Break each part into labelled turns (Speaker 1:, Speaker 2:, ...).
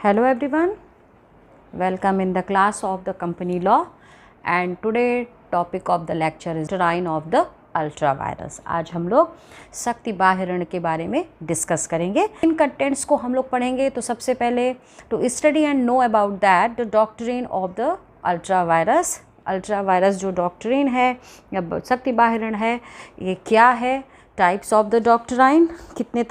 Speaker 1: Hello everyone, welcome in the class of the company law and today topic of the lecture is design of the ultra vires. आज हम लोग शक्ति बाह्य ऋण के बारे में डिस्कस करेंगे। इन कंटेंट्स को हम लोग पढ़ेंगे तो सबसे पहले to study and know about that the doctrine of the ultra vires. Ultra vires जो डॉक्ट्रिन है या शक्ति बाह्य ऋण है ये क्या है, टाइप्स ऑफ द डॉक्ट्राइन, कितनी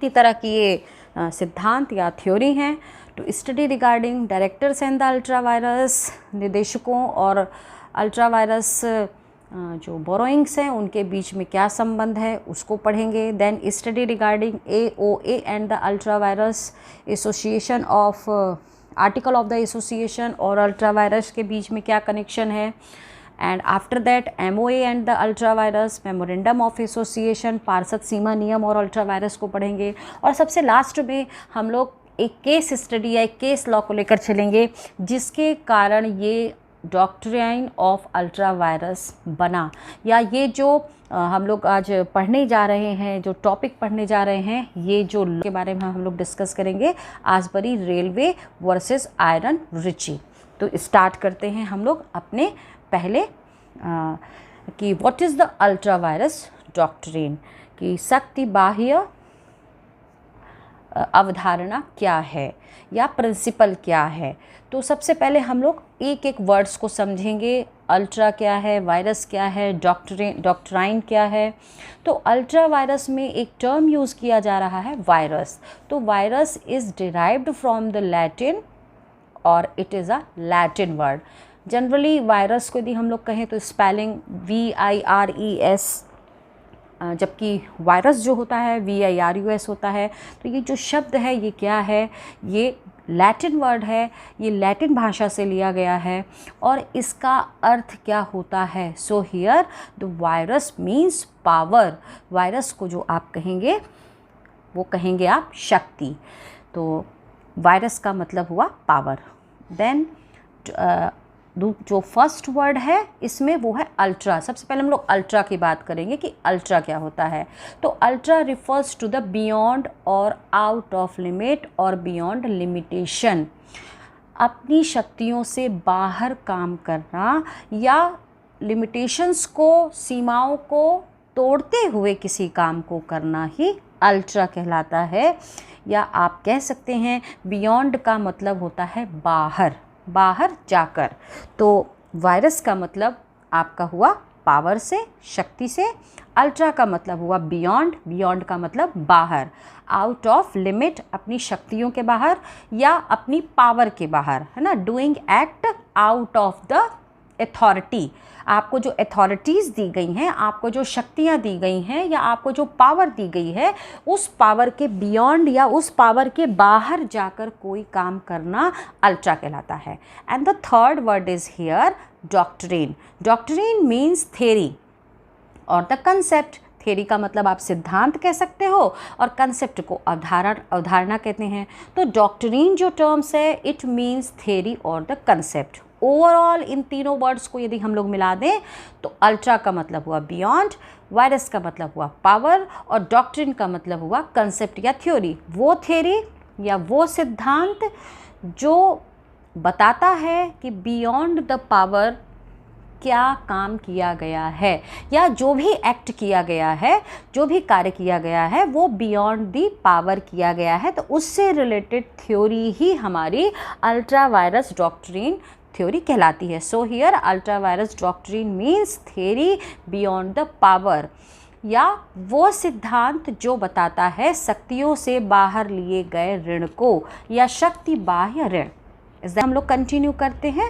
Speaker 1: तरह की ये सिद्धांत या थ्योरी हैं। To study regarding directors and the ultra vires, निर्देशकों और अल्ट्रावायरस जो बोरोइंग्स हैं उनके बीच में क्या संबंध है उसको पढ़ेंगे। Then study regarding AOA and the ultra vires, association of article of the association और अल्ट्रावायरस के बीच में क्या कनेक्शन है। And after that MOA and the ultra vires, memorandum of association, पार्षद सीमा नियम और अल्ट्रावायरस को पढ़ेंगे। और सबसे लास्ट में हम लोग एक केस स्टडी या एक केस लॉ को लेकर चलेंगे जिसके कारण ये डॉक्ट्राइन ऑफ अल्ट्रावायरस बना, या ये जो हम लोग आज पढ़ने जा रहे हैं, जो टॉपिक पढ़ने जा रहे हैं, ये जो के बारे में हम लोग डिस्कस करेंगे, आसबरी रेलवे वर्सेस आयरन रिची। तो स्टार्ट करते हैं हम लोग अपने पहले कि what is the ultra vires doctrine, कि शक्ति बाह्य अवधारणा क्या है या प्रिंसिपल क्या है। तो सबसे पहले हम लोग एक एक वर्ड्स को समझेंगे। अल्ट्रा क्या है, वायरस क्या है, डॉक्ट्राइन क्या है। तो अल्ट्रा वायरस में एक टर्म यूज़ किया जा रहा है वायरस। तो virus is derived from the Latin और it is a Latin word. Generally virus को यदि हम लोग कहें तो स्पेलिंग VIRES, जबकि वायरस जो होता है VIRUS होता है। तो ये जो शब्द है ये क्या है, ये लैटिन वर्ड है, ये लैटिन भाषा से लिया गया है और इसका अर्थ क्या होता है। So here the virus means power. Virus को जो आप कहेंगे वो कहेंगे आप शक्ति। तो वायरस का मतलब हुआ पावर। देन जो फर्स्ट वर्ड है इसमें वो है अल्ट्रा। सबसे पहले हम लोग अल्ट्रा की बात करेंगे कि अल्ट्रा क्या होता है। तो ultra refers to the beyond और आउट ऑफ लिमिट और बियॉन्ड लिमिटेशन। अपनी शक्तियों से बाहर काम करना या लिमिटेशंस को, सीमाओं को तोड़ते हुए किसी काम को करना ही अल्ट्रा कहलाता है। या आप कह सकते हैं बियॉन्ड का मतलब होता है बाहर जाकर। तो वायरस का मतलब आपका हुआ पावर से, शक्ति से। अल्ट्रा का मतलब हुआ बियॉन्ड का मतलब बाहर। आउट ऑफ लिमिट अपनी शक्तियों के बाहर या अपनी पावर के बाहर, है ना। Doing act out of the authority. आपको जो अथॉरिटीज़ दी गई हैं, आपको जो शक्तियाँ दी गई हैं या आपको जो पावर दी गई है, उस पावर के बियॉन्ड या उस पावर के बाहर जाकर कोई काम करना अल्ट्रा कहलाता है। And the third word is here doctrine. Doctrine means theory और द कंसेप्ट। थ्योरी का मतलब आप सिद्धांत कह सकते हो और कंसेप्ट को अवधारणा कहते हैं। तो डॉक्ट्रिन जो टर्म्स है इट मीन्स थ्योरी और द कंसेप्ट। ओवरऑल इन तीनों वर्ड्स को यदि हम लोग मिला दें तो अल्ट्रा का मतलब हुआ बियॉन्ड, वायरस का मतलब हुआ पावर और डॉक्ट्रिन का मतलब हुआ कंसेप्ट या थ्योरी। वो थ्योरी या वो सिद्धांत जो बताता है कि बियॉन्ड द पावर क्या काम किया गया है या जो भी एक्ट किया गया है, जो भी कार्य किया गया है वो बियॉन्ड दी पावर किया गया है। तो उससे रिलेटेड थ्योरी ही हमारी अल्ट्रा वायरस डॉक्ट्रिन थ्योरी कहलाती है। So here ultra vires doctrine means theory beyond the power, या वो सिद्धांत जो बताता है शक्तियों से बाहर लिए गए ऋण को या शक्ति बाह्य ऋण। इसे हम लोग कंटिन्यू करते हैं।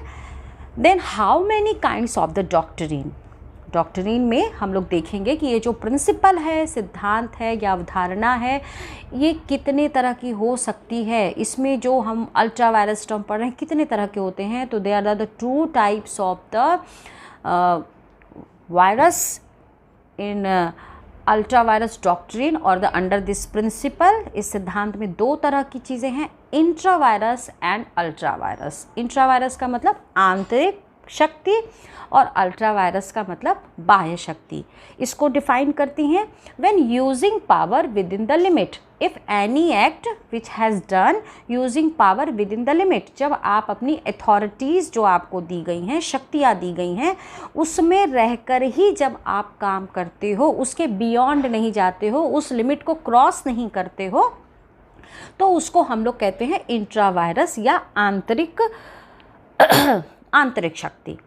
Speaker 1: Then how many kinds of the doctrine. Doctrine में हम लोग देखेंगे कि ये जो प्रिंसिपल है, सिद्धांत है या अवधारणा है, ये कितने तरह की हो सकती है। इसमें जो हम अल्ट्रा वायरस टर्म पढ़ रहे हैं कितने तरह के होते हैं। तो they are the two types of the vires in ultra vires doctrine और द अंडर दिस प्रिंसिपल। इस सिद्धांत में दो तरह की चीज़ें हैं, intra vires and ultra vires. Intra vires का मतलब आंतरिक शक्ति और अल्ट्रा वायरस का मतलब बाह्य शक्ति। इसको डिफाइन करती हैं when using power with in the limit. If any act which has done using power with in the limit, जब आप अपनी अथॉरिटीज़ जो आपको दी गई हैं, शक्तियाँ दी गई हैं, उसमें रहकर ही जब आप काम करते हो, उसके बियॉन्ड नहीं जाते हो, उस लिमिट को क्रॉस नहीं करते हो, तो उसको हम लोग कहते हैं इंट्रावायरस या आंतरिक आंतरिक शक्ति।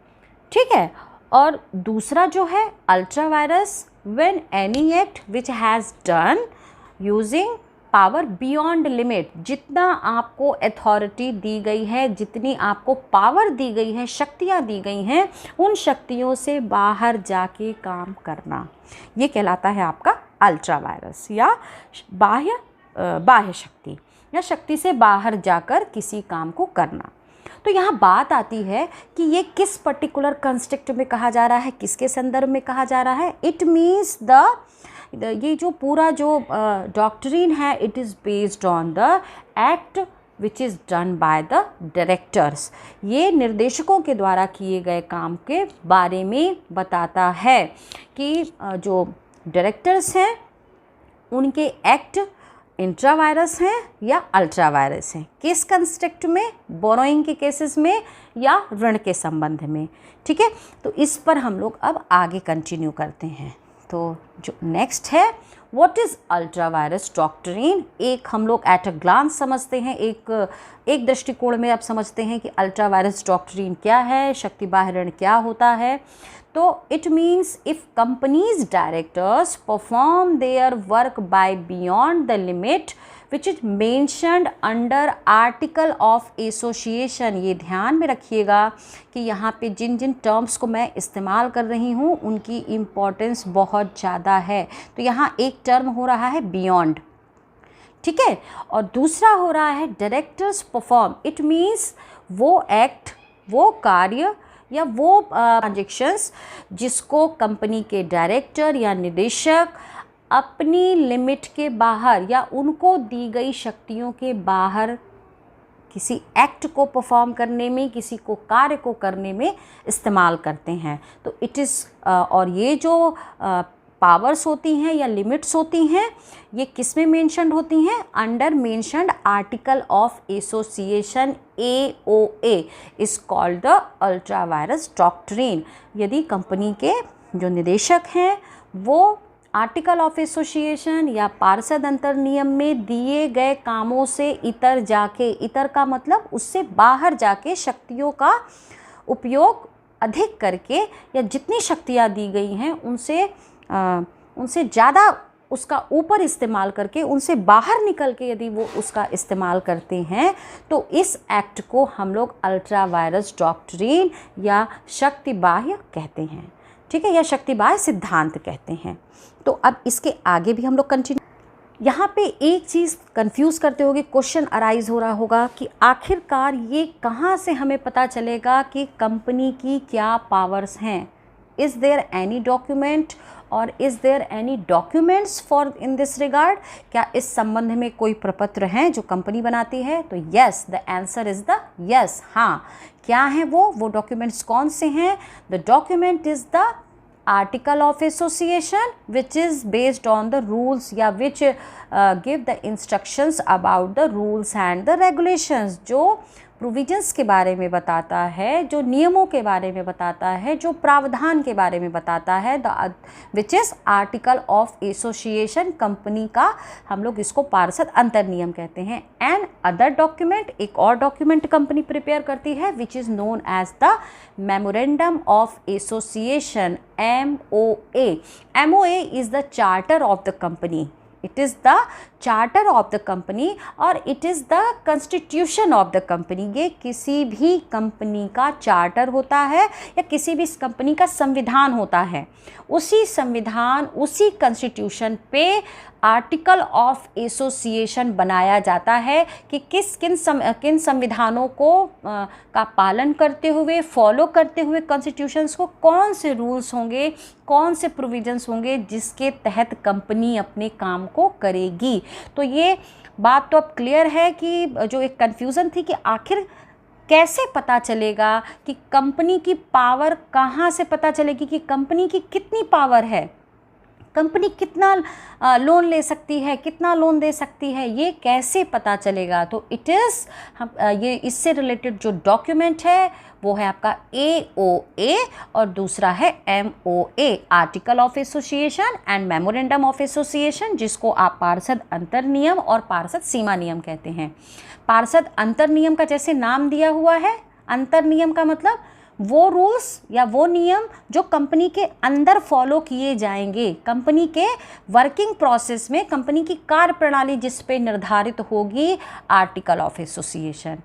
Speaker 1: ठीक है। और दूसरा जो है ultra vires, when any act which has done using power beyond limit, जितना आपको अथॉरिटी दी गई है, जितनी आपको पावर दी गई है, शक्तियाँ दी गई हैं, उन शक्तियों से बाहर जाके काम करना, ये कहलाता है आपका अल्ट्रावायरस या बाह्य शक्ति, या शक्ति से बाहर जाकर किसी काम को करना। तो यहाँ बात आती है कि ये किस पर्टिकुलर कंस्ट्रक्ट में कहा जा रहा है, किसके संदर्भ में कहा जा रहा है। इट मीन्स ये जो पूरा जो डॉक्ट्रिन है, it is based on the act which is done by the directors. ये निर्देशकों के द्वारा किए गए काम के बारे में बताता है कि जो डायरेक्टर्स हैं उनके एक्ट इंट्रावायरस हैं या अल्ट्रावायरस हैं, किस कंस्ट्रक्ट में, बोरोइंग के केसेस में या ऋण के संबंध में। ठीक है। तो इस पर हम लोग अब आगे कंटिन्यू करते हैं। तो जो नेक्स्ट है, व्हाट इज़ अल्ट्रावायरस डॉक्ट्रिन, एक हम लोग एट अ ग्लांस समझते हैं, एक दृष्टिकोण में आप समझते हैं कि अल्ट्रावायरस डॉक्ट्रिन क्या है, शक्ति बाह्य ऋण क्या होता है। तो it means if companies directors perform their work by beyond the limit which is mentioned under article of association. ये ध्यान में रखिएगा कि यहाँ पे जिन जिन टर्म्स को मैं इस्तेमाल कर रही हूँ उनकी इम्पोर्टेंस बहुत ज़्यादा है। तो यहाँ एक टर्म हो रहा है बियॉन्ड, ठीक है, और दूसरा हो रहा है डायरेक्टर्स परफॉर्म। इट मीन्स वो एक्ट, वो कार्य या वो ट्रांजेक्शंस जिसको कंपनी के डायरेक्टर या निदेशक अपनी लिमिट के बाहर या उनको दी गई शक्तियों के बाहर किसी एक्ट को परफॉर्म करने में, किसी को कार्य को करने में इस्तेमाल करते हैं। तो इट इज़ और ये जो पावर्स होती हैं या लिमिट्स होती हैं, ये किस में मेंशन्ड होती हैं, under mentioned article of association AOA is called the ultra vires doctrine. यदि कंपनी के जो निदेशक हैं वो आर्टिकल ऑफ एसोसिएशन या पार्षद अंतर नियम में दिए गए कामों से इतर जाके, इतर का मतलब उससे बाहर जाके शक्तियों का उपयोग अधिक करके या जितनी शक्तियाँ दी गई हैं उनसे ज़्यादा उसका ऊपर इस्तेमाल करके, उनसे बाहर निकल के यदि वो उसका इस्तेमाल करते हैं तो इस एक्ट को हम लोग अल्ट्रावायरस डॉक्ट्रिन या शक्ति बाह्य कहते हैं। ठीक है, या शक्ति बाह्य सिद्धांत कहते हैं। तो अब इसके आगे भी हम लोग कंटिन्यू। यहाँ पे एक चीज़ कंफ्यूज करते होगे, क्वेश्चन अराइज हो रहा होगा कि आखिरकार ये कहाँ से हमें पता चलेगा कि कंपनी की क्या पावर्स हैं। इज़ देयर एनी डॉक्यूमेंट और is there any documents for in this regard, क्या इस संबंध में कोई प्रपत्र हैं जो कंपनी बनाती है। तो yes, the answer is the yes. हाँ, क्या हैं वो डॉक्यूमेंट्स कौन से हैं। The document is the article of association which is based on the rules या which give the instructions about the rules and the regulations, जो प्रोविजंस के बारे में बताता है, जो नियमों के बारे में बताता है, जो प्रावधान के बारे में बताता है, which is article of association. Company का हम लोग इसको पार्षद अंतर नियम कहते हैं। एंड अदर डॉक्यूमेंट, एक और डॉक्यूमेंट कंपनी प्रिपेयर करती है which is known as the memorandum of association, MOA। MOA is the charter of the company, it is the charter of the company और it is the constitution of the company। ये किसी भी company का charter होता है या किसी भी कंपनी का संविधान होता है। उसी संविधान, उसी कॉन्स्टिट्यूशन पे आर्टिकल ऑफ एसोसिएशन बनाया जाता है कि किन संविधानों को का पालन करते हुए, फॉलो करते हुए कॉन्स्टिट्यूशंस को कौन से रूल्स होंगे, कौन से प्रोविजंस होंगे जिसके तहत कंपनी अपने काम को करेगी। तो ये बात तो अब क्लियर है कि जो एक कन्फ्यूज़न थी कि आखिर कैसे पता चलेगा कि कंपनी की पावर, कहाँ से पता चलेगी कि कंपनी की कितनी पावर है, कंपनी कितना लोन ले सकती है, कितना लोन दे सकती है, ये कैसे पता चलेगा? तो इट इज़ ये इससे रिलेटेड जो डॉक्यूमेंट है वो है आपका AOA और दूसरा है MOA, article of association and memorandum of association, जिसको आप पार्षद अंतर नियम और पार्षद सीमा नियम कहते हैं। पार्षद अंतर नियम का जैसे नाम दिया हुआ है, अंतर नियम का मतलब वो रूल्स या वो नियम जो कंपनी के अंदर फॉलो किए जाएंगे, कंपनी के वर्किंग प्रोसेस में, कंपनी की कार्य प्रणाली जिस पे निर्धारित होगी, आर्टिकल ऑफ एसोसिएशन।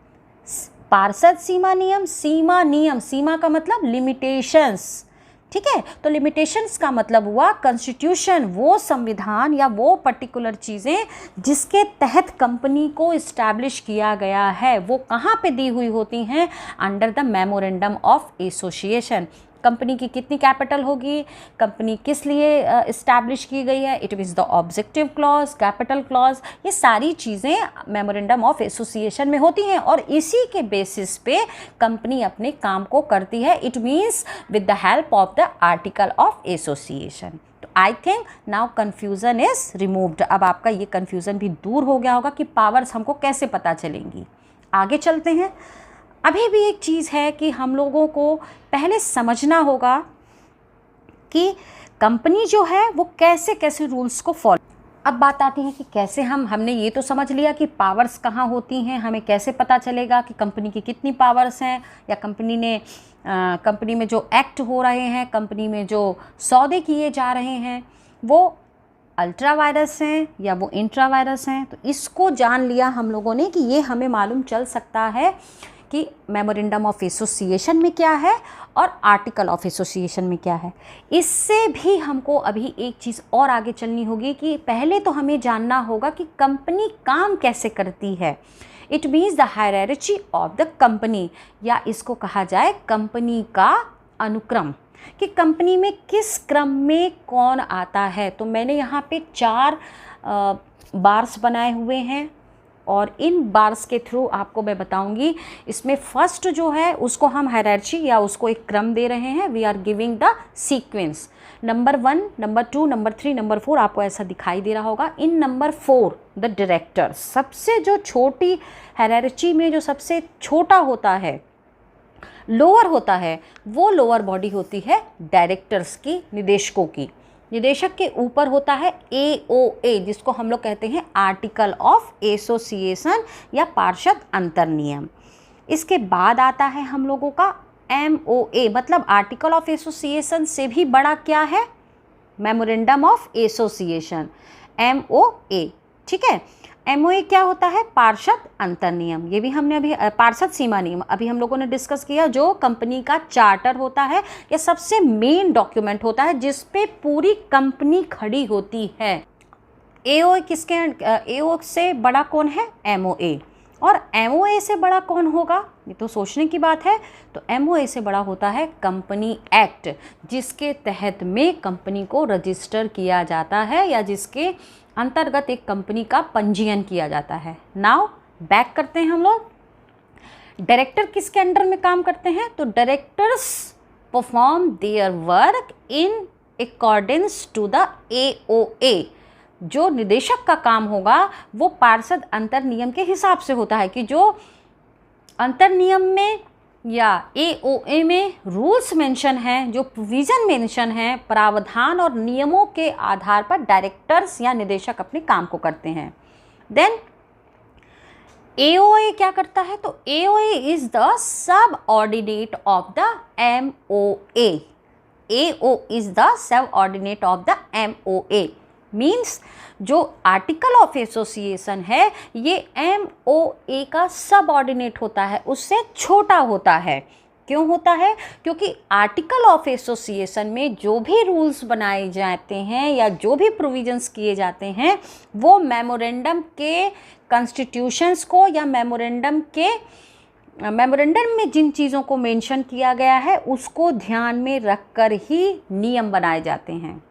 Speaker 1: पार्षद सीमा नियम, सीमा का मतलब लिमिटेशंस, ठीक है। तो लिमिटेशंस का मतलब हुआ कॉन्स्टिट्यूशन, वो संविधान या वो पर्टिकुलर चीज़ें जिसके तहत कंपनी को इस्टेब्लिश किया गया है, वो कहाँ पे दी हुई होती हैं? Under the memorandum of association. Company की कितनी कैपिटल होगी, कंपनी किस लिए इस्टेब्लिश की गई है, it means the objective clause, capital clause, ये सारी चीज़ें मेमोरेंडम ऑफ एसोसिएशन में होती हैं और इसी के बेसिस पे कंपनी अपने काम को करती है। It means with the help of the article of association. तो I think now confusion is removed. अब आपका ये कन्फ्यूज़न भी दूर हो गया होगा कि पावर्स हमको कैसे पता चलेंगी। आगे चलते हैं। अभी भी एक चीज़ है कि हम लोगों को पहले समझना होगा कि कंपनी जो है वो कैसे कैसे रूल्स को फॉलो। अब बात आती है कि कैसे हमने ये तो समझ लिया कि पावर्स कहाँ होती हैं, हमें कैसे पता चलेगा कि कंपनी की कितनी पावर्स हैं, या कंपनी में जो एक्ट हो रहे हैं, कंपनी में जो सौदे किए जा रहे हैं वो अल्ट्रा वायरस हैं या वो इंट्रा वायरस हैं। तो इसको जान लिया हम लोगों ने कि ये हमें मालूम चल सकता है कि मेमोरेंडम ऑफ एसोसिएशन में क्या है और आर्टिकल ऑफ एसोसिएशन में क्या है। इससे भी हमको अभी एक चीज़ और आगे चलनी होगी कि पहले तो हमें जानना होगा कि कंपनी काम कैसे करती है। It means the hierarchy of the company, या इसको कहा जाए कंपनी का अनुक्रम, कि कंपनी में किस क्रम में कौन आता है। तो मैंने यहाँ पे 4 बार्स बनाए हुए हैं और इन बार्स के थ्रू आपको मैं बताऊंगी। इसमें फर्स्ट जो है उसको हम हायरार्ची या उसको एक क्रम दे रहे हैं, we are giving the sequence. Number 1, number 2, number 3, number 4 आपको ऐसा दिखाई दे रहा होगा। इन नंबर 4 द डायरेक्टर, सबसे जो छोटी हायरार्ची में जो सबसे छोटा होता है, लोअर होता है, वो लोअर बॉडी होती है डायरेक्टर्स की, निदेशकों की। निदेशक के ऊपर होता है AOA, जिसको हम लोग कहते हैं आर्टिकल ऑफ एसोसिएशन या पार्षद अंतर नियम। इसके बाद आता है हम लोगों का MOA, मतलब आर्टिकल ऑफ एसोसिएशन से भी बड़ा क्या है? मेमोरेंडम ऑफ एसोसिएशन, MOA, ठीक है। MOA क्या होता है? पार्षद अंतर नियम। ये भी हमने अभी पार्षद सीमा नियम अभी हम लोगों ने डिस्कस किया, जो कंपनी का चार्टर होता है या सबसे मेन डॉक्यूमेंट होता है जिस पे पूरी कंपनी खड़ी होती है। AOA से बड़ा कौन है? MOA। और MOA से बड़ा कौन होगा? ये तो सोचने की बात है। तो MOA से बड़ा होता है कंपनी एक्ट, जिसके तहत में कंपनी को रजिस्टर किया जाता है या जिसके अंतर्गत एक कंपनी का पंजीयन किया जाता है। नाउ बैक करते हैं हम लोग। डायरेक्टर किसके अंडर में काम करते हैं? तो directors perform their work in accordance to the AOA। जो निदेशक का काम होगा वो पार्षद अंतर नियम के हिसाब से होता है, कि जो अंतर नियम में या AOA में रूल्स मेंशन हैं, जो प्रोविज़न मेंशन हैं, प्रावधान और नियमों के आधार पर डायरेक्टर्स या निदेशक अपने काम को करते हैं। देन AOA क्या करता है? तो AOA is the subordinate of the MOA। AO is the subordinate of the MOA। Means जो आर्टिकल ऑफ एसोसिएशन है ये MOA का सब ऑर्डिनेट होता है, उससे छोटा होता है। क्यों होता है? क्योंकि आर्टिकल ऑफ एसोसिएशन में जो भी रूल्स बनाए जाते हैं या जो भी प्रोविजंस किए जाते हैं वो मेमोरेंडम के कॉन्स्टिट्यूशंस को या मेमोरेंडम में जिन चीज़ों को मेंशन किया गया है उसको ध्यान में रखकर ही नियम बनाए जाते हैं।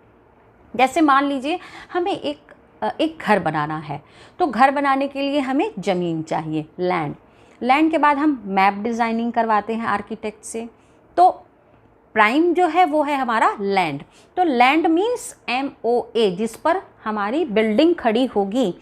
Speaker 1: जैसे मान लीजिए हमें एक घर बनाना है, तो घर बनाने के लिए हमें ज़मीन चाहिए, लैंड के बाद हम मैप डिज़ाइनिंग करवाते हैं आर्किटेक्ट से। तो प्राइम जो है वो है हमारा लैंड। तो लैंड मीन्स MOA, जिस पर हमारी बिल्डिंग खड़ी होगी।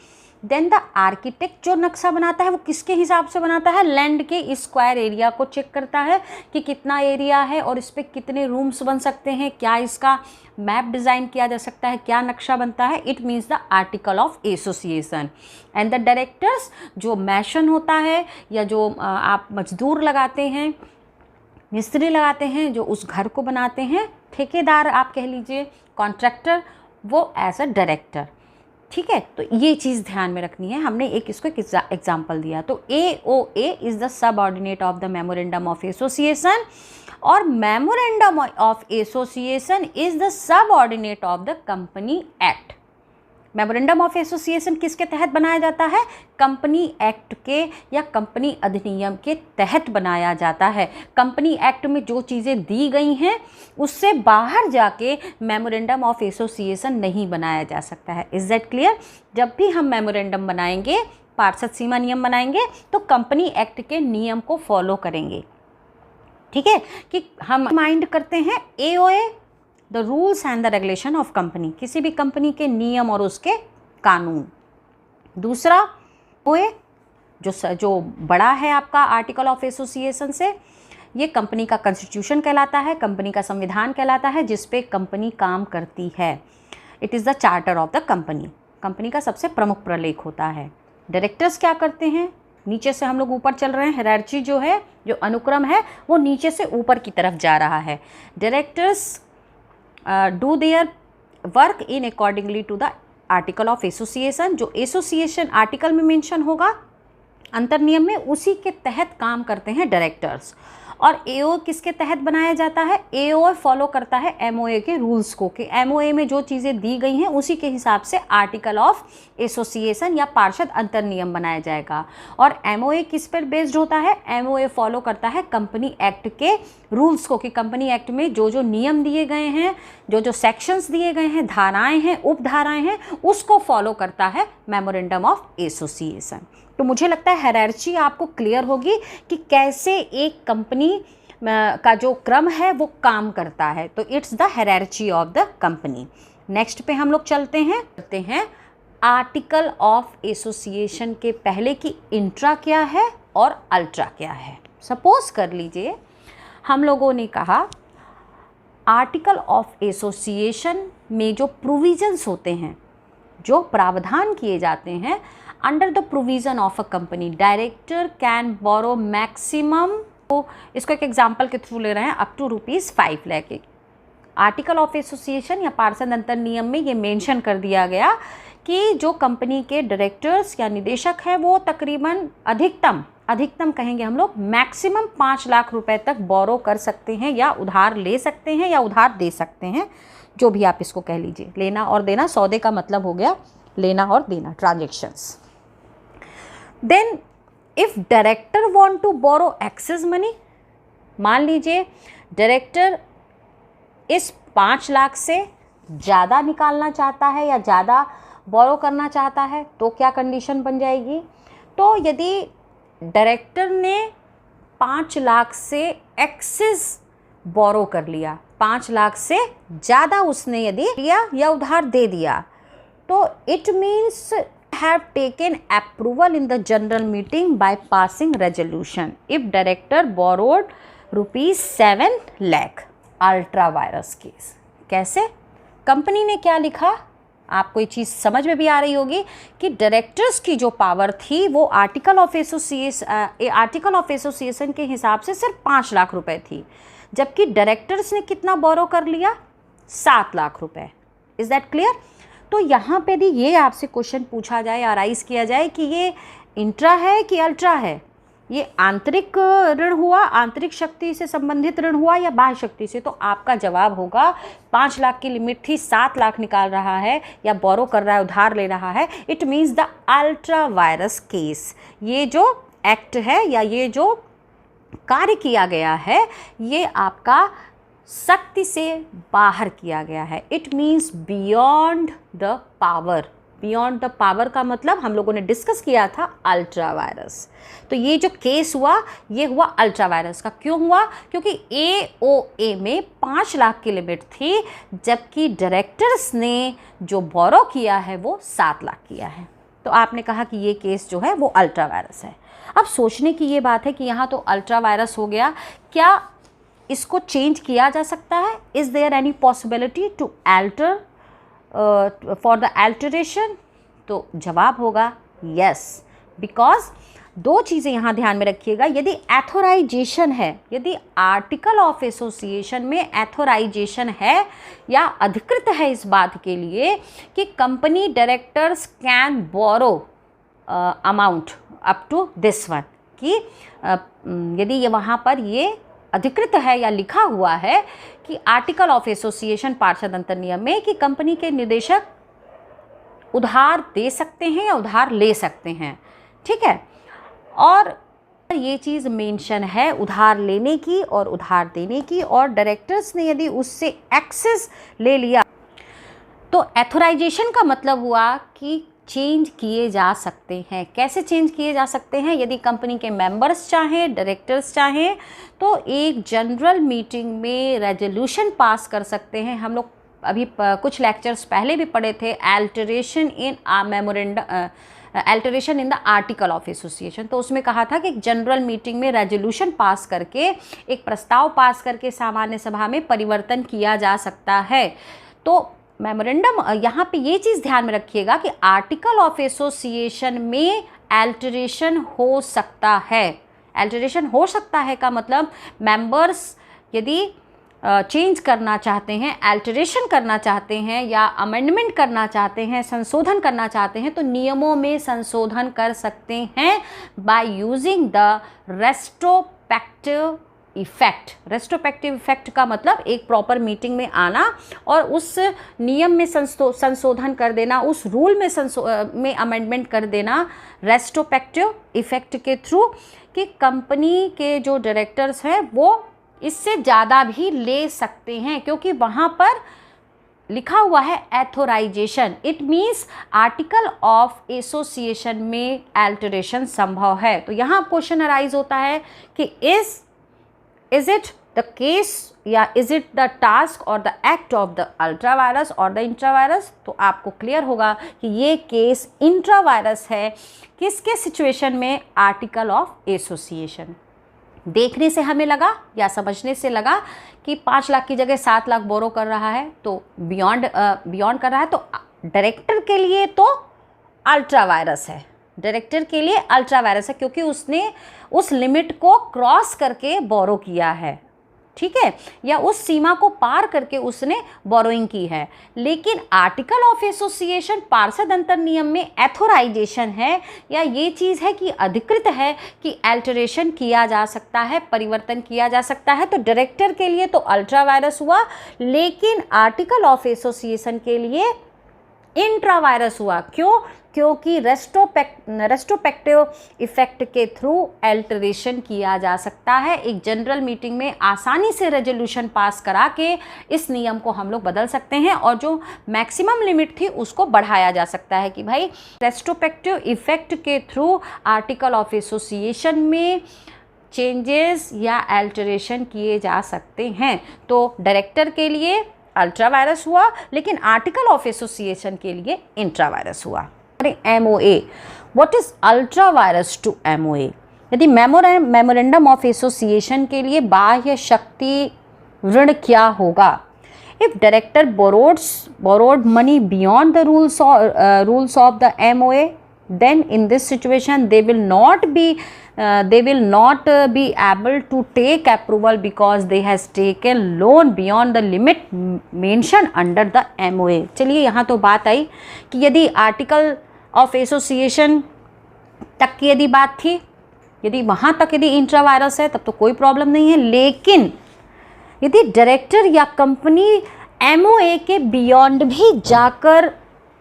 Speaker 1: देन द आर्किटेक्ट जो नक्शा बनाता है वो किसके हिसाब से बनाता है, लैंड के स्क्वायर एरिया को चेक करता है कि कितना एरिया है और इस पर कितने रूम्स बन सकते हैं, क्या इसका मैप डिज़ाइन किया जा सकता है, क्या नक्शा बनता है। It means the article of association. And the directors जो मैशन होता है या जो आप मजदूर लगाते हैं, मिस्त्री लगाते हैं, जो उस घर को बनाते हैं, ठेकेदार आप कह लीजिए, कॉन्ट्रैक्टर, वो एज अ डायरेक्टर। ठीक है, तो ये चीज़ ध्यान में रखनी है। हमने इसको एक एग्जाम्पल दिया। तो AOA is the subordinate of the memorandum of association, और memorandum of association is the subordinate of the company act. Memorandum of association किसके तहत बनाया जाता है, कंपनी एक्ट के या कंपनी अधिनियम के तहत बनाया जाता है। कंपनी एक्ट में जो चीज़ें दी गई हैं उससे बाहर जाके मेमोरेंडम ऑफ एसोसिएशन नहीं बनाया जा सकता है। Is that clear? जब भी हम मेमोरेंडम बनाएंगे, पार्षद सीमा नियम बनाएंगे, तो कंपनी एक्ट के नियम को फॉलो करेंगे। ठीक है, कि हम माइंड करते हैं AOA the rules and the regulation of company, किसी भी कंपनी के नियम और उसके कानून। दूसरा OA जो बड़ा है आपका आर्टिकल ऑफ एसोसिएशन से, ये कंपनी का कॉन्स्टिट्यूशन कहलाता है, कंपनी का संविधान कहलाता है, जिस पे कंपनी काम करती है। It is the charter of the company, company का सबसे प्रमुख प्रलेख होता है। डायरेक्टर्स क्या करते हैं, नीचे से हम लोग ऊपर चल रहे हैं, हायरार्की जो है, जो अनुक्रम है वो नीचे से ऊपर की तरफ जा रहा है। Directors do their work in accordingly to the article of association. जो एसोसिएशन आर्टिकल में मेंशन होगा अंतर नियम में, उसी के तहत काम करते हैं डायरेक्टर्स। और AO किसके तहत बनाया जाता है, AO फॉलो करता है MOA के रूल्स को, कि MOA में जो चीज़ें दी गई हैं उसी के हिसाब से आर्टिकल ऑफ एसोसिएशन या पार्षद अंतर नियम बनाया जाएगा। और MOA किस पर बेस्ड होता है, MOA फॉलो करता है कंपनी एक्ट के रूल्स को, कि कंपनी एक्ट में जो जो नियम दिए गए हैं, जो जो सेक्शंस दिए गए हैं, धाराएँ हैं, उपधाराएँ हैं, उसको फॉलो करता है मेमोरेंडम ऑफ एसोसिएशन। तो मुझे लगता है हायरार्की आपको क्लियर होगी कि कैसे एक कंपनी का जो क्रम है वो काम करता है। तो it's the hierarchy of the company. Next पे हम लोग चलते हैं आर्टिकल ऑफ एसोसिएशन के पहले की इंट्रा क्या है और अल्ट्रा क्या है। सपोज कर लीजिए हम लोगों ने कहा आर्टिकल ऑफ एसोसिएशन में जो प्रोविजंस होते हैं, जो प्रावधान किए जाते हैं, under the provision of a company director can borrow maximum, तो इसको एक एग्जांपल के थ्रू ले रहे हैं, up to ₹5 lakh. Article of association या पार्षद अंतर नियम में ये मेंशन कर दिया गया कि जो कंपनी के डायरेक्टर्स या निदेशक हैं वो तकरीबन अधिकतम कहेंगे हम लोग, मैक्सिमम 5 लाख रुपए तक बोरो कर सकते हैं या उधार ले सकते हैं या उधार दे सकते हैं, जो भी आप इसको कह लीजिए। लेना और देना, सौदे का मतलब हो गया लेना और देना, transactions. Then if director want to borrow excess money, मान लीजिए डायरेक्टर इस 5 लाख से ज़्यादा निकालना चाहता है या ज़्यादा बोरो करना चाहता है, तो क्या कंडीशन बन जाएगी। तो यदि डायरेक्टर ने 5 लाख से एक्सेस बोरो कर लिया, 5 लाख से ज़्यादा उसने यदि लिया या उधार दे दिया, तो it means have taken approval in the general meeting by passing resolution if director borrowed ₹7 lakh। Ultra vires case कैसे, कंपनी ने क्या लिखा, आपको ये चीज़ समझ में भी आ रही होगी कि डायरेक्टर्स की जो पावर थी वो आर्टिकल ऑफ एसोसिएशन के हिसाब से सिर्फ 5 लाख रुपए थी, जबकि डायरेक्टर्स ने कितना बोरो कर लिया, 7 लाख रुपए। Is that clear. तो यहाँ पे भी ये आपसे क्वेश्चन पूछा जाए या राइज किया जाए कि ये इंट्रा है कि अल्ट्रा है, ये आंतरिक ऋण हुआ, आंतरिक शक्ति से संबंधित ऋण हुआ या बाह्य शक्ति से, तो आपका जवाब होगा 5 लाख की लिमिट थी, 7 लाख निकाल रहा है या बोरो कर रहा है, उधार ले रहा है, it means the ultra virus case. ये जो एक्ट है या ये जो कार्य किया गया है ये आपका शक्ति से बाहर किया गया है, it means beyond the power, beyond the power का मतलब हम लोगों ने डिस्कस किया था अल्ट्रा वायरस। तो ये जो केस हुआ ये हुआ अल्ट्रा वायरस का। क्यों हुआ? क्योंकि AOA में 5 लाख की लिमिट थी, जबकि डायरेक्टर्स ने जो बोरो किया है वो 7 लाख किया है। तो आपने कहा कि ये केस जो है वो अल्ट्रा वायरस है। अब सोचने की ये बात है कि यहाँ तो अल्ट्रा वायरस हो गया, क्या इसको चेंज किया जा सकता है? Is there any possibility to alter for the alteration? तो जवाब होगा यस, बिकॉज 2 चीज़ें यहाँ ध्यान में रखिएगा। यदि एथोराइजेशन है, यदि आर्टिकल ऑफ एसोसिएशन में एथोराइजेशन है या अधिकृत है इस बात के लिए कि company directors can borrow amount up to this one, कि यदि ये वहाँ पर ये अधिकृत है या लिखा हुआ है कि आर्टिकल ऑफ एसोसिएशन पार्षद अंतर नियम में कि कंपनी के निदेशक उधार दे सकते हैं या उधार ले सकते हैं, ठीक है, और ये चीज़ मेंशन है उधार लेने की और उधार देने की, और डायरेक्टर्स ने यदि उससे एक्सेस ले लिया तो एथोराइजेशन का मतलब हुआ कि चेंज किए जा सकते हैं। कैसे चेंज किए जा सकते हैं? यदि कंपनी के मेंबर्स चाहें, डायरेक्टर्स चाहें, तो एक जनरल मीटिंग में रेजोल्यूशन पास कर सकते हैं। हम लोग अभी कुछ लेक्चर्स पहले भी पढ़े थे alteration in memorandum, alteration in the article of association. तो उसमें कहा था कि एक जनरल मीटिंग में रेजोल्यूशन पास करके, एक प्रस्ताव पास करके सामान्य सभा में परिवर्तन किया जा सकता है। तो मेमोरेंडम, यहाँ पे ये चीज़ ध्यान में रखिएगा कि आर्टिकल ऑफ एसोसिएशन में अल्टरेशन हो सकता है। अल्टरेशन हो सकता है का मतलब मेंबर्स यदि चेंज करना चाहते हैं, अल्टरेशन करना चाहते हैं या अमेंडमेंट करना चाहते हैं, संशोधन करना चाहते हैं, तो नियमों में संशोधन कर सकते हैं by using the retrospective effect. Retrospective effect का मतलब एक प्रॉपर मीटिंग में आना और उस नियम में संशोधन कर देना, उस रूल में अमेंडमेंट कर देना रेस्ट्रोस्पेक्टिव इफ़ेक्ट के थ्रू, कि कंपनी के जो डायरेक्टर्स हैं वो इससे ज़्यादा भी ले सकते हैं, क्योंकि वहाँ पर लिखा हुआ है authorisation. It means article of association में अल्टरेशन संभव है। तो यहाँ क्वेश्चन अराइज होता है कि is it the case या is it the task or the act of the ultra virus or the intravirus? तो आपको क्लियर होगा कि ये केस इंट्रावायरस है। किसके सिचुएशन में? Article of association. देखने से हमें लगा या समझने से लगा कि 5 लाख की जगह 7 लाख बोरो कर रहा है, तो बियॉन्ड कर रहा है, तो डायरेक्टर के लिए तो अल्ट्रा वायरस है। डायरेक्टर के लिए अल्ट्रा वायरस है क्योंकि उसने उस लिमिट को क्रॉस करके बोरो किया है, ठीक है, या उस सीमा को पार करके उसने बोरोइंग की है। लेकिन आर्टिकल ऑफ एसोसिएशन पार्षद अंतर नियम में एथोराइजेशन है या ये चीज़ है कि अधिकृत है कि अल्टरेशन किया जा सकता है, परिवर्तन किया जा सकता है। तो डायरेक्टर के लिए तो अल्ट्रा वायरस हुआ, लेकिन आर्टिकल ऑफ एसोसिएशन के लिए इंट्रावायरस हुआ। क्यों? क्योंकि रेस्ट्रोस्पेक्टिव इफ़ेक्ट के थ्रू अल्टरेशन किया जा सकता है। एक जनरल मीटिंग में आसानी से रेजोल्यूशन पास करा के इस नियम को हम लोग बदल सकते हैं और जो मैक्सिमम लिमिट थी उसको बढ़ाया जा सकता है कि भाई रेस्ट्रोस्पेक्टिव इफ़ेक्ट के थ्रू आर्टिकल ऑफ एसोसिएशन में चेंजेस या अल्टरेशन किए जा सकते हैं। तो डायरेक्टर के लिए अल्ट्रा वायरस हुआ, लेकिन आर्टिकल ऑफ एसोसिएशन के लिए इंट्रा वायरस हुआ। MOA, what is ultra vires to MOA? यदि मेमोरेंडम ऑफ एसोसिएशन के लिए बाह्य शक्ति ऋण क्या होगा? If director borrowed money beyond the rules of the MOA, then in this situation they will not be able to take approval because they has taken loan beyond the limit mentioned under the MOA। चलिए यहाँ तो बात आई कि यदि article of association तक की यदि बात थी, यदि वहाँ तक यदि इंट्रा वायरस है तब तो कोई प्रॉब्लम नहीं है। लेकिन यदि डायरेक्टर या कंपनी MOA के बियॉन्ड भी जाकर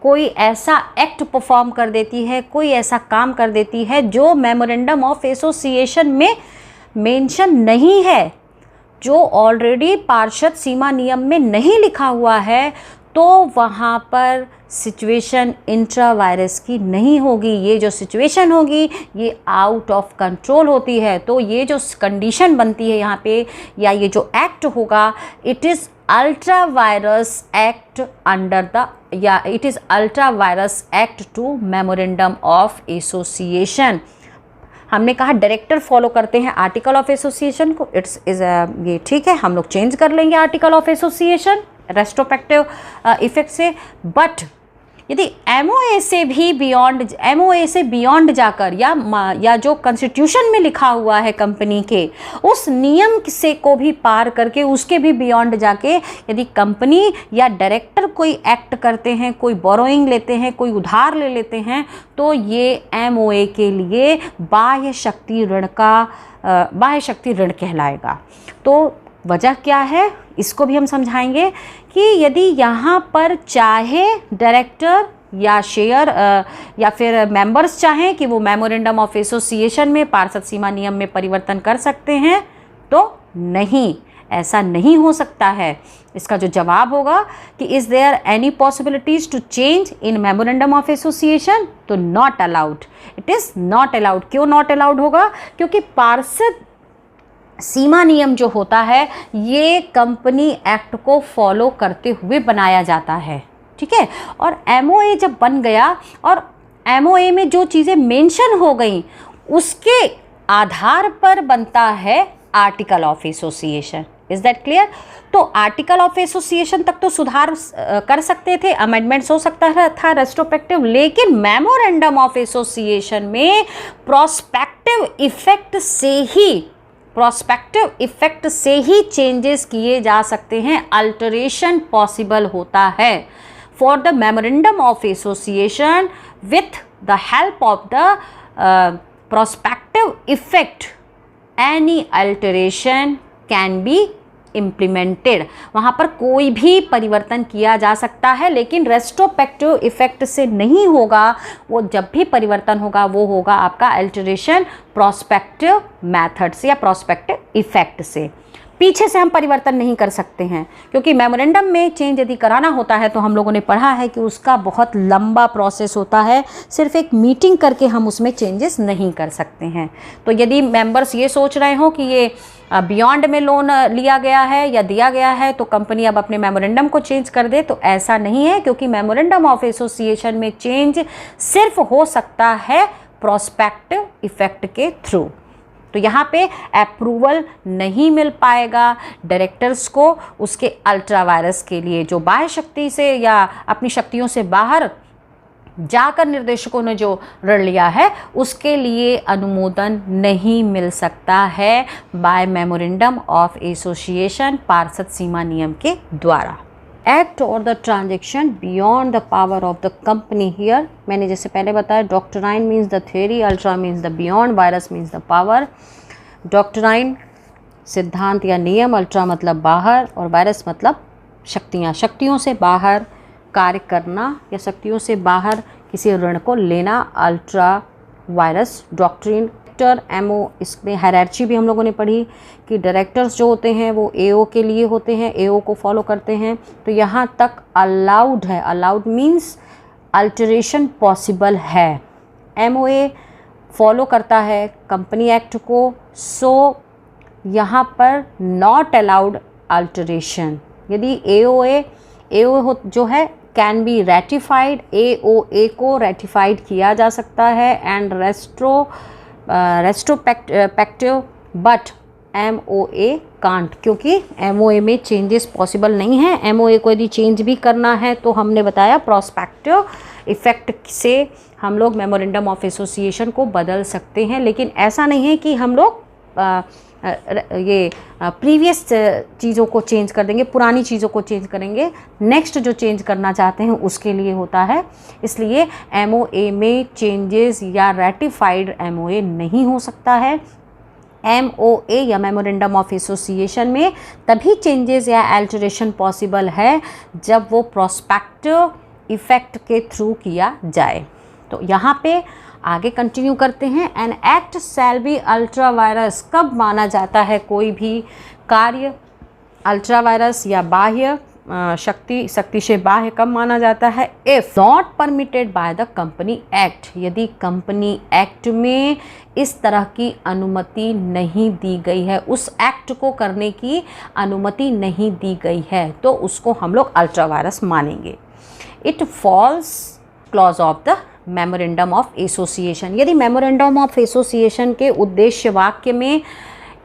Speaker 1: कोई ऐसा एक्ट परफॉर्म कर देती है, कोई ऐसा काम कर देती है जो मेमोरेंडम ऑफ एसोसिएशन में मेंशन नहीं है, जो ऑलरेडी पार्षद सीमा नियम में नहीं लिखा हुआ है, तो वहाँ पर सिचुएशन इंट्रा वायरस की नहीं होगी। ये जो सिचुएशन होगी ये आउट ऑफ कंट्रोल होती है। तो ये जो कंडीशन बनती है यहाँ पे, या ये जो एक्ट होगा, it is ultra vires act under the, या it is ultra vires act to memorandum of association. हमने कहा डायरेक्टर फॉलो करते हैं आर्टिकल ऑफ एसोसिएशन को, ये ठीक है, हम लोग चेंज कर लेंगे article of association retrospective effect से। बट यदि एमओए से बियॉन्ड जाकर, या जो कॉन्स्टिट्यूशन में लिखा हुआ है कंपनी के, उस नियम से को भी पार करके, उसके भी बियॉन्ड जाके यदि कंपनी या डायरेक्टर कोई एक्ट करते हैं, कोई बोरोइंग लेते हैं, कोई उधार ले लेते हैं, तो ये एमओए के लिए बाह्य शक्ति ऋण कहलाएगा। तो वजह क्या है इसको भी हम समझाएंगे कि यदि यहाँ पर चाहे डायरेक्टर या शेयर या फिर मेंबर्स चाहें कि वो मेमोरेंडम ऑफ एसोसिएशन में पार्षद सीमा नियम में परिवर्तन कर सकते हैं, तो नहीं, ऐसा नहीं हो सकता है। इसका जो जवाब होगा कि is there any possibilities to change in memorandum of association, तो not allowed, it is not allowed. क्यों नॉट अलाउड होगा? क्योंकि पार्षद सीमा नियम जो होता है ये कंपनी एक्ट को फॉलो करते हुए बनाया जाता है, ठीक है। और एमओए जब बन गया और एमओए में जो चीज़ें मेंशन हो गई उसके आधार पर बनता है article of association. Is that clear? तो आर्टिकल ऑफ एसोसिएशन तक तो सुधार कर सकते थे, अमेंडमेंट्स हो सकता था रेट्रोस्पेक्टिव, लेकिन मेमोरेंडम ऑफ एसोसिएशन में प्रोस्पेक्टिव इफेक्ट से ही चेंजेस किए जा सकते हैं, अल्टरेशन पॉसिबल होता है। For the memorandum of association with the help of the prospective effect any alteration can be implemented. वहाँ पर कोई भी परिवर्तन किया जा सकता है, लेकिन रेट्रोस्पेक्टिव इफेक्ट से नहीं होगा। वो जब भी परिवर्तन होगा वो होगा आपका अल्टरेशन प्रोस्पेक्टिव मेथड से या प्रोस्पेक्टिव इफेक्ट से। पीछे से हम परिवर्तन नहीं कर सकते हैं, क्योंकि मेमोरेंडम में चेंज यदि कराना होता है तो हम लोगों ने पढ़ा है कि उसका बहुत लंबा प्रोसेस होता है, सिर्फ एक मीटिंग करके हम उसमें चेंजेस नहीं कर सकते हैं। तो यदि मेंबर्स ये सोच रहे हो कि ये बियॉन्ड में लोन लिया गया है या दिया गया है तो कंपनी अब अपने मेमोरेंडम को चेंज कर दे, तो ऐसा नहीं है, क्योंकि मेमोरेंडम ऑफ एसोसिएशन में चेंज सिर्फ हो सकता है प्रोस्पेक्टिव इफेक्ट के थ्रू। तो यहाँ पे अप्रूवल नहीं मिल पाएगा डायरेक्टर्स को उसके अल्ट्रा वायरस के लिए, जो बाह्य शक्ति से या अपनी शक्तियों से बाहर जाकर निर्देशकों ने जो ऋण लिया है उसके लिए अनुमोदन नहीं मिल सकता है बाय मेमोरेंडम ऑफ एसोसिएशन पार्षद सीमा नियम के द्वारा। एक्ट और the transaction beyond the power of the company here, मैंने जैसे पहले बताया doctrine means the theory, ultra means the beyond, virus means the power. Doctrine सिद्धांत या नियम, अल्ट्रा मतलब बाहर और वायरस मतलब शक्तियाँ, शक्तियों से बाहर कार्य करना या शक्तियों से बाहर किसी ऋण को लेना, अल्ट्रा वायरस डॉक्ट्रिन। एमओ, इसमें हायरार्ची भी हम लोगों ने पढ़ी कि डायरेक्टर्स जो होते हैं वो एओ के लिए होते हैं, एओ को फॉलो करते हैं। तो यहाँ तक अलाउड है, अलाउड मीन्स अल्टरेशन पॉसिबल है। एमओए फॉलो करता है कंपनी एक्ट को, सो यहाँ पर नॉट अलाउड अल्टरेशन। यदि एओ जो है कैन बी रेटिफाइड, एओए को रेटिफाइड किया जा सकता है and retrospective, but MOA can't, क्योंकि एमओए में चेंजेस पॉसिबल नहीं है। एमओए को यदि चेंज भी करना है तो हमने बताया प्रोस्पेक्टिव इफेक्ट से हम लोग मेमोरेंडम ऑफ एसोसिएशन को बदल सकते हैं, लेकिन ऐसा नहीं है कि हम लोग ये प्रीवियस चीज़ों को चेंज कर देंगे, पुरानी चीज़ों को चेंज करेंगे, नेक्स्ट जो चेंज करना चाहते हैं उसके लिए होता है। इसलिए एमओए में चेंजेस या रेटिफाइड एमओए नहीं हो सकता है। एमओए या मेमोरेंडम ऑफ एसोसिएशन में तभी चेंजेस या अल्टरेशन पॉसिबल है जब वो प्रोस्पेक्टिव इफेक्ट के थ्रू किया जाए। तो यहाँ पे आगे कंटिन्यू करते हैं। An act shall be ultra vires, कब माना जाता है कोई भी कार्य अल्ट्रा वायरस या बाह्य शक्ति से बाह्य कब माना जाता है? If not permitted by the company act, यदि कंपनी एक्ट में इस तरह की अनुमति नहीं दी गई है, उस एक्ट को करने की अनुमति नहीं दी गई है, तो उसको हम लोग अल्ट्रा वायरस मानेंगे। It falls clause of the memorandum of association, यदि मेमोरेंडम ऑफ एसोसिएशन के उद्देश्य वाक्य में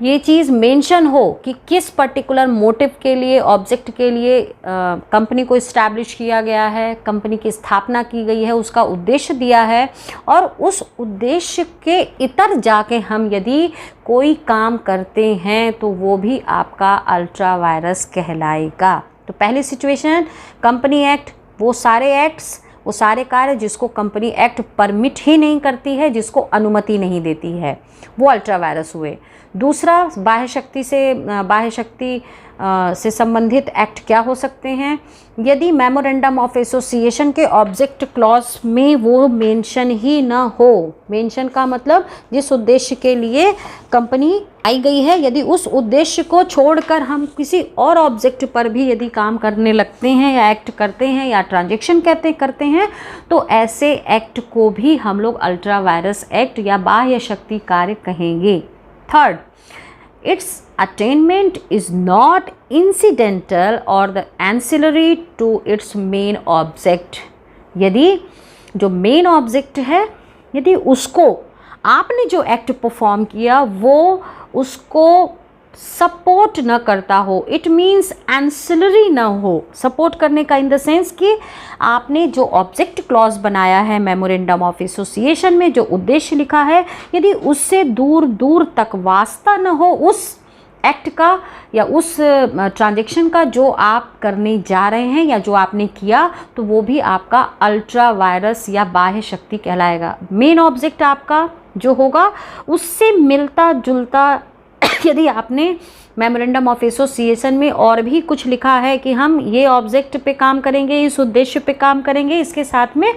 Speaker 1: ये चीज़ मेंशन हो कि किस पर्टिकुलर मोटिव के लिए, ऑब्जेक्ट के लिए कंपनी को इस्टेब्लिश किया गया है, कंपनी की स्थापना की गई है, उसका उद्देश्य दिया है, और उस उद्देश्य के इतर जाके हम यदि कोई काम करते हैं तो वो भी आपका अल्ट्रा वायरस कहलाएगा। तो पहली सिचुएशन, कंपनी एक्ट, वो सारे एक्ट्स, वो सारे कार्य जिसको कंपनी एक्ट परमिट ही नहीं करती है, जिसको अनुमति नहीं देती है, वो अल्ट्रा वायरस हुए। दूसरा, बाह्य शक्ति से संबंधित एक्ट क्या हो सकते हैं? यदि मेमोरेंडम ऑफ एसोसिएशन के ऑब्जेक्ट क्लॉज में वो मेंशन ही ना हो, मेंशन का मतलब जिस उद्देश्य के लिए कंपनी आई गई है, यदि उस उद्देश्य को छोड़कर हम किसी और ऑब्जेक्ट पर भी यदि काम करने लगते हैं या एक्ट करते हैं या ट्रांजैक्शन करते हैं, तो ऐसे एक्ट को भी हम लोग अल्ट्रा वायरस एक्ट या बाह्य शक्ति कार्य कहेंगे। Third, its attainment is not incidental or the ancillary to its main object, यदि जो मेन ऑब्जेक्ट है, यदि उसको आपने जो एक्ट परफॉर्म किया वो उसको सपोर्ट न करता हो, इट मीन्स एंसिलरी न हो। सपोर्ट करने का इन द सेंस कि आपने जो ऑब्जेक्ट क्लॉज बनाया है मेमोरेंडम ऑफ एसोसिएशन में, जो उद्देश्य लिखा है, यदि उससे दूर दूर तक वास्ता न हो उस एक्ट का या उस ट्रांजैक्शन का जो आप करने जा रहे हैं या जो आपने किया, तो वो भी आपका अल्ट्रा वायरस या बाह्य शक्ति कहलाएगा। मेन ऑब्जेक्ट आपका जो होगा उससे मिलता जुलता, यदि आपने मेमोरेंडम ऑफ एसोसिएशन में और भी कुछ लिखा है कि हम ये ऑब्जेक्ट पे काम करेंगे, इस उद्देश्य पे काम करेंगे, इसके साथ में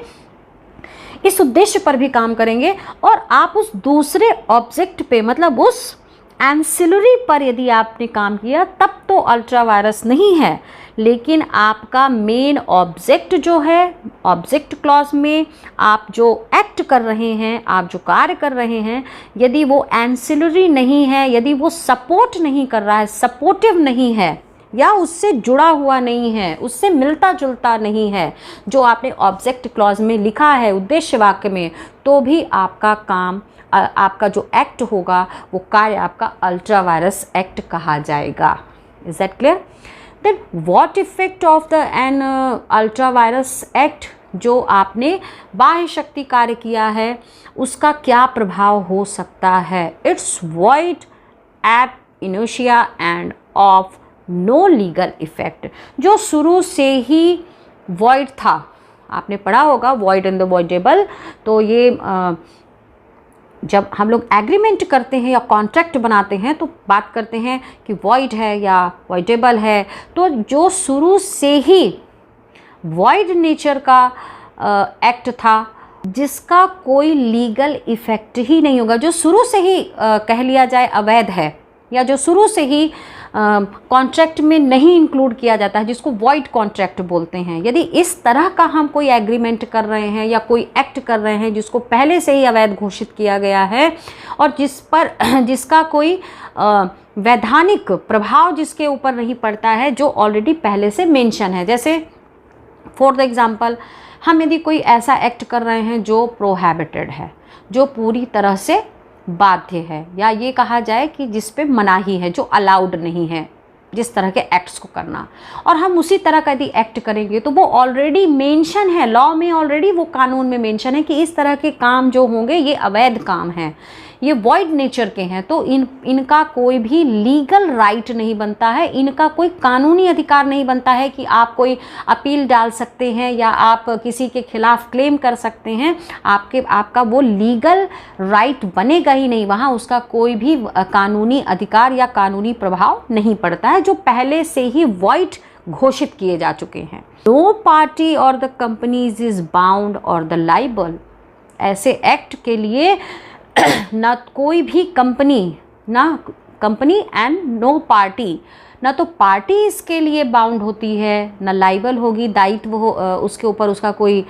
Speaker 1: इस उद्देश्य पर भी काम करेंगे, और आप उस दूसरे ऑब्जेक्ट पे मतलब उस एंसिलरी पर यदि आपने काम किया, तब तो अल्ट्रा वायरस नहीं है। लेकिन आपका मेन ऑब्जेक्ट जो है, ऑब्जेक्ट क्लॉज में आप जो एक्ट कर रहे हैं, आप जो कार्य कर रहे हैं, यदि वो एंसिलरी नहीं है, यदि वो सपोर्ट नहीं कर रहा है, सपोर्टिव नहीं है, या उससे जुड़ा हुआ नहीं है, उससे मिलता जुलता नहीं है जो आपने ऑब्जेक्ट क्लॉज में लिखा है उद्देश्य वाक्य में, तो भी आपका काम, आपका जो एक्ट होगा वो कार्य आपका अल्ट्रा वायरस एक्ट कहा जाएगा। Is that clear? Then what effect of the an ultra vires act, जो आपने बाह्य शक्ति कार्य किया है उसका क्या प्रभाव हो सकता है? इट्स वॉइड एब इनर्शिया and of no legal effect, जो शुरू से ही वॉइड था, आपने पढ़ा होगा वॉइड इन द वॉइडेबल, तो ये जब हम लोग एग्रीमेंट करते हैं या कॉन्ट्रैक्ट बनाते हैं तो बात करते हैं कि वॉइड है या वॉइडेबल है, तो जो शुरू से ही वॉइड नेचर का एक्ट था, जिसका कोई लीगल इफेक्ट ही नहीं होगा, जो शुरू से ही कह लिया जाए अवैध है, या जो शुरू से ही कॉन्ट्रैक्ट में नहीं इंक्लूड किया जाता है, जिसको वॉइड कॉन्ट्रैक्ट बोलते हैं, यदि इस तरह का हम कोई एग्रीमेंट कर रहे हैं या कोई एक्ट कर रहे हैं जिसको पहले से ही अवैध घोषित किया गया है और जिसका कोई वैधानिक प्रभाव जिसके ऊपर नहीं पड़ता है, जो ऑलरेडी पहले से मेंशन है, जैसे फॉर द एग्जांपल हम यदि कोई ऐसा एक्ट कर रहे हैं जो प्रोहिबिटेड है, जो पूरी तरह से बाध्य है, या ये कहा जाए कि जिस पे मनाही है, जो अलाउड नहीं है जिस तरह के एक्ट्स को करना, और हम उसी तरह का यदि एक्ट करेंगे तो वो ऑलरेडी मेंशन है लॉ में, ऑलरेडी वो कानून में मेंशन है कि इस तरह के काम जो होंगे ये अवैध काम हैं, ये वॉइड नेचर के हैं, तो इनका कोई भी लीगल राइट नहीं बनता है, इनका कोई कानूनी अधिकार नहीं बनता है कि आप कोई अपील डाल सकते हैं या आप किसी के खिलाफ क्लेम कर सकते हैं, आपका वो लीगल राइट बनेगा ही नहीं, वहाँ उसका कोई भी कानूनी अधिकार या कानूनी प्रभाव नहीं पड़ता है, जो पहले से ही वॉइड घोषित किए जा चुके हैं। नो पार्टी और द कंपनीज इज बाउंड और द लाइबल, ऐसे एक्ट के लिए ना कोई भी कंपनी एंड नो पार्टी, ना तो पार्टी इसके लिए बाउंड होती है, ना लाइबल होगी, दायित्व हो उसके ऊपर उसका कोई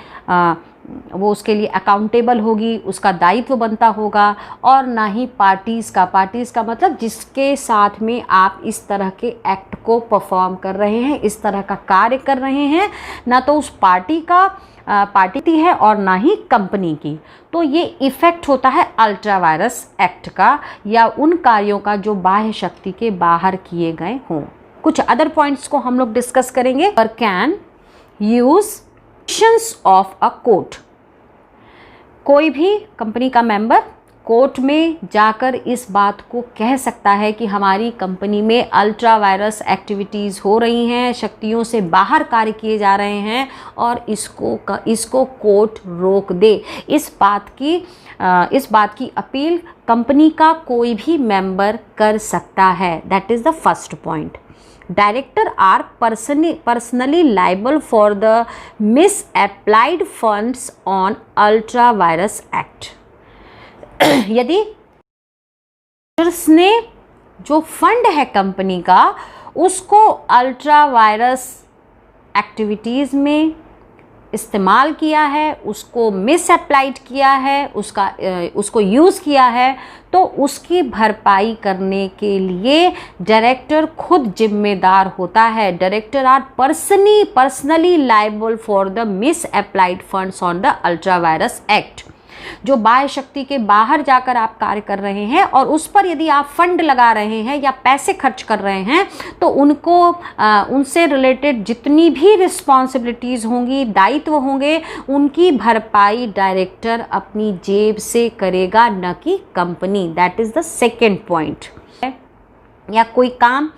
Speaker 1: वो उसके लिए अकाउंटेबल होगी, उसका दायित्व बनता होगा, और ना ही पार्टीज़ का मतलब जिसके साथ में आप इस तरह के एक्ट को परफॉर्म कर रहे हैं, इस तरह का कार्य कर रहे हैं, ना तो उस पार्टी का पार्टी है और ना ही कंपनी की। तो ये इफ़ेक्ट होता है अल्ट्रा वायरस एक्ट का या उन कार्यों का जो बाह्य शक्ति के बाहर किए गए हों। कुछ अदर पॉइंट्स को हम लोग डिस्कस करेंगे। पर can use of a court, कोई भी कंपनी का मेंबर कोर्ट में जाकर इस बात को कह सकता है कि हमारी कंपनी में अल्ट्रा वायरस एक्टिविटीज़ हो रही हैं, शक्तियों से बाहर कार्य किए जा रहे हैं और इसको कोर्ट रोक दे। इस बात की अपील कंपनी का कोई भी मेंबर कर सकता है। That is the first point. Director are personally liable for the misapplied funds on Ultra Virus Act. यदि ने जो फंड है कंपनी का उसको अल्ट्रा वायरस एक्टिविटीज़ में इस्तेमाल किया है, उसको मिसअप्लाइड किया है, उसको यूज़ किया है, तो उसकी भरपाई करने के लिए डायरेक्टर खुद जिम्मेदार होता है। Director are personally liable for the misapplied funds on the ultra vires act. जो बाह्य शक्ति के बाहर जाकर आप कार्य कर रहे हैं और उस पर यदि आप फंड लगा रहे हैं या पैसे खर्च कर रहे हैं तो उनसे रिलेटेड जितनी भी रिस्पॉन्सिबिलिटीज़ होंगी, दायित्व होंगे, उनकी भरपाई डायरेक्टर अपनी जेब से करेगा, न कि company. That is the second point. या कोई काम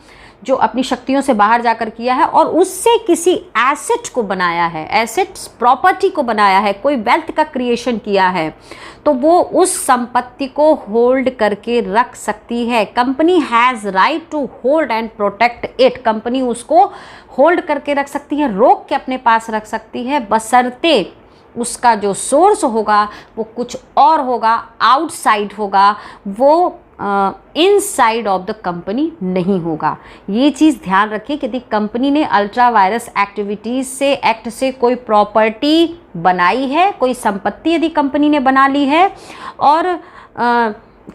Speaker 1: जो अपनी शक्तियों से बाहर जाकर किया है और उससे किसी एसेट को बनाया है, एसेट्स प्रॉपर्टी को बनाया है, कोई वेल्थ का क्रिएशन किया है, तो वो उस संपत्ति को होल्ड करके रख सकती है। Company has right to hold and protect it. Company उसको होल्ड करके रख सकती है, रोक के अपने पास रख सकती है, बशर्ते उसका जो सोर्स होगा वो कुछ और होगा, आउटसाइड होगा, वो इनसाइड ऑफ द कंपनी नहीं होगा। ये चीज़ ध्यान रखिए कि यदि कंपनी ने अल्ट्रा वायरस एक्टिविटीज़ से एक्ट से कोई प्रॉपर्टी बनाई है, कोई संपत्ति यदि कंपनी ने बना ली है और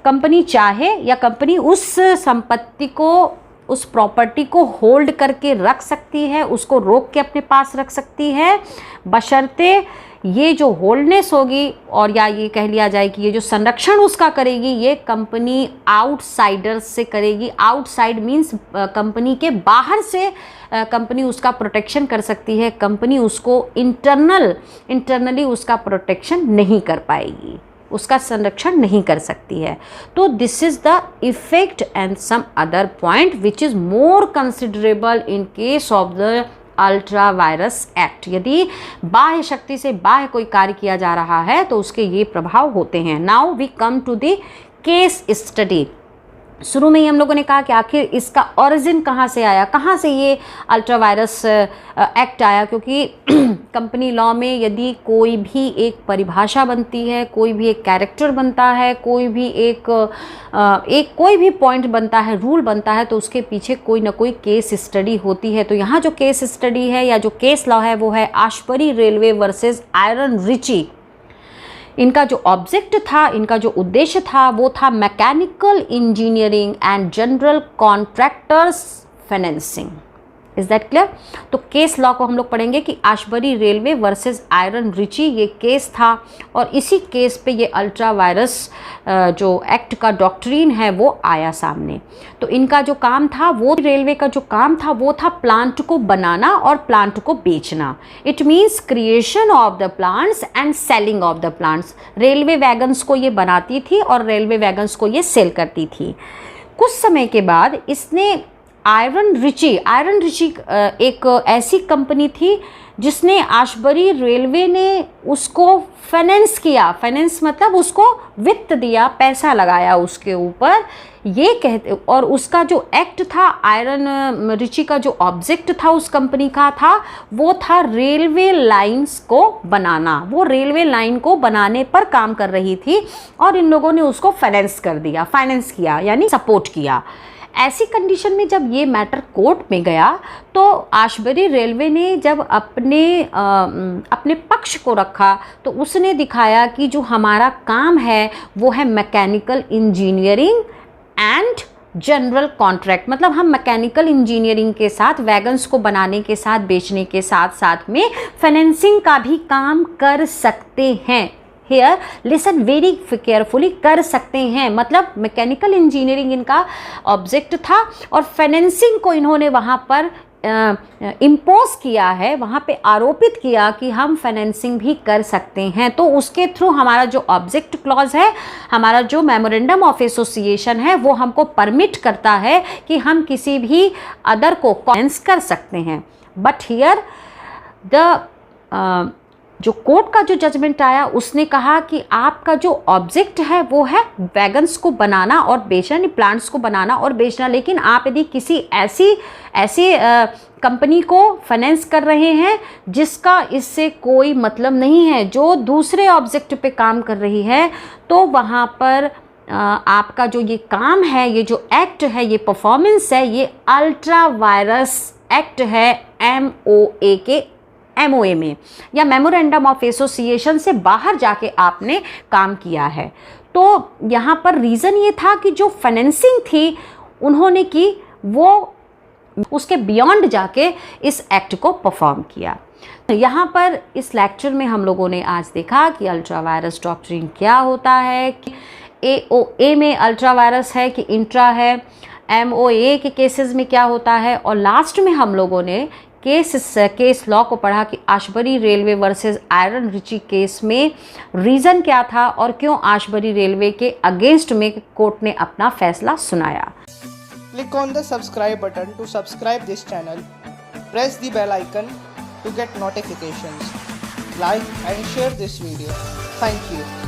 Speaker 1: कंपनी चाहे या कंपनी उस संपत्ति को, उस प्रॉपर्टी को होल्ड करके रख सकती है, उसको रोक के अपने पास रख सकती है, बशर्ते ये जो होल्डनेस होगी और या ये कह लिया जाए कि ये जो संरक्षण उसका करेगी ये कंपनी आउटसाइडर्स से करेगी। आउटसाइड मीन्स कंपनी के बाहर से कंपनी उसका प्रोटेक्शन कर सकती है, कंपनी उसको इंटरनली उसका प्रोटेक्शन नहीं कर पाएगी, उसका संरक्षण नहीं कर सकती है। तो this is the effect and some other point which is more considerable in case of the ultra vires act. यदि बाह्य शक्ति से बाह्य कोई कार्य किया जा रहा है तो उसके ये प्रभाव होते हैं। Now we come to the case study. शुरू में ही हम लोगों ने कहा कि आखिर इसका ओरिजिन कहाँ से आया, कहाँ से ये अल्ट्रा वायरस एक्ट आया, क्योंकि कंपनी लॉ में यदि कोई भी एक परिभाषा बनती है, कोई भी एक कैरेक्टर बनता है, कोई भी पॉइंट बनता है, रूल बनता है, तो उसके पीछे कोई ना कोई केस स्टडी होती है। तो यहाँ जो केस स्टडी है या जो केस लॉ है वो है आशबरी रेलवे वर्सेस आयरन रिची। इनका जो ऑब्जेक्ट था, इनका जो उद्देश्य था वो था mechanical engineering and general contractors financing. Is that clear? तो केस लॉ को हम लोग पढ़ेंगे कि Ashbury railway versus iron Richie ये केस था और इसी केस पे ये अल्ट्रा वायरस जो एक्ट का डॉक्ट्रीन है वो आया सामने। तो इनका जो काम था, वो रेलवे का जो काम था वो था प्लांट को बनाना और प्लांट को बेचना। It means creation of the plants and selling of the plants. Railway wagons को ये बनाती थी और रेलवे वैगन्स को ये सेल करती थी। कुछ समय के बाद इसने आयरन रिची एक ऐसी कंपनी थी जिसने आशबरी रेलवे ने उसको फाइनेंस किया। फाइनेंस मतलब उसको वित्त दिया, पैसा लगाया उसके ऊपर, ये कहते। और उसका जो एक्ट था, आयरन रिची का जो ऑब्जेक्ट था उस कंपनी का था, वो था रेलवे लाइंस को बनाना। वो रेलवे लाइन को बनाने पर काम कर रही थी और इन लोगों ने उसको फाइनेंस कर दिया, फाइनेंस किया यानी सपोर्ट किया। ऐसी कंडीशन में जब ये मैटर कोर्ट में गया तो आशबरी रेलवे ने जब अपने पक्ष को रखा तो उसने दिखाया कि जो हमारा काम है वो है mechanical engineering and general contract, मतलब हम मैकेनिकल इंजीनियरिंग के साथ वैगन्स को बनाने के साथ बेचने के साथ साथ में फाइनेंसिंग का भी काम कर सकते हैं। हेयर लिसन वेरी केयरफुली, कर सकते हैं मतलब मैकेनिकल इंजीनियरिंग इनका ऑब्जेक्ट था और फाइनेंसिंग को इन्होंने वहाँ पर इम्पोज किया है, वहाँ पे आरोपित किया कि हम फाइनेंसिंग भी कर सकते हैं। तो उसके थ्रू हमारा जो ऑब्जेक्ट क्लॉज है, हमारा जो मेमोरेंडम ऑफ एसोसिएशन है, वो हमको परमिट करता है कि हम किसी भी अदर को फाइनेंस कर सकते हैं। बट हियर द जो कोर्ट का जो जजमेंट आया उसने कहा कि आपका जो ऑब्जेक्ट है वो है वैगन्स को बनाना और बेचना, प्लांट्स को बनाना और बेचना, लेकिन आप यदि किसी ऐसी कंपनी को फाइनेंस कर रहे हैं जिसका इससे कोई मतलब नहीं है, जो दूसरे ऑब्जेक्ट पे काम कर रही है, तो वहाँ पर आपका जो ये काम है, ये जो एक्ट है, ये परफॉर्मेंस है, ये अल्ट्रा वायरस एक्ट है MOA में या मेमोरेंडम ऑफ एसोसिएशन से बाहर जाके आपने काम किया है। तो यहाँ पर रीज़न ये था कि जो फाइनेंसिंग थी उन्होंने की, वो उसके बियॉन्ड जाके इस एक्ट को परफॉर्म किया। यहाँ पर इस लेक्चर में हम लोगों ने आज देखा कि अल्ट्रा वायरस डॉक्ट्रिन क्या होता है, कि AOA में अल्ट्रा वायरस है कि इंट्रा है, MOA के केसेस में क्या होता है, और लास्ट में हम लोगों ने केस लॉ को पढ़ा कि Ashbury railway versus iron Riche case में रीज़न क्या था और क्यों आशबरी रेलवे के अगेंस्ट में कोर्ट ने अपना फैसला सुनाया।
Speaker 2: Click on the subscribe button to subscribe this channel. Press the bell icon to get notifications. Like and share this video. Thank you.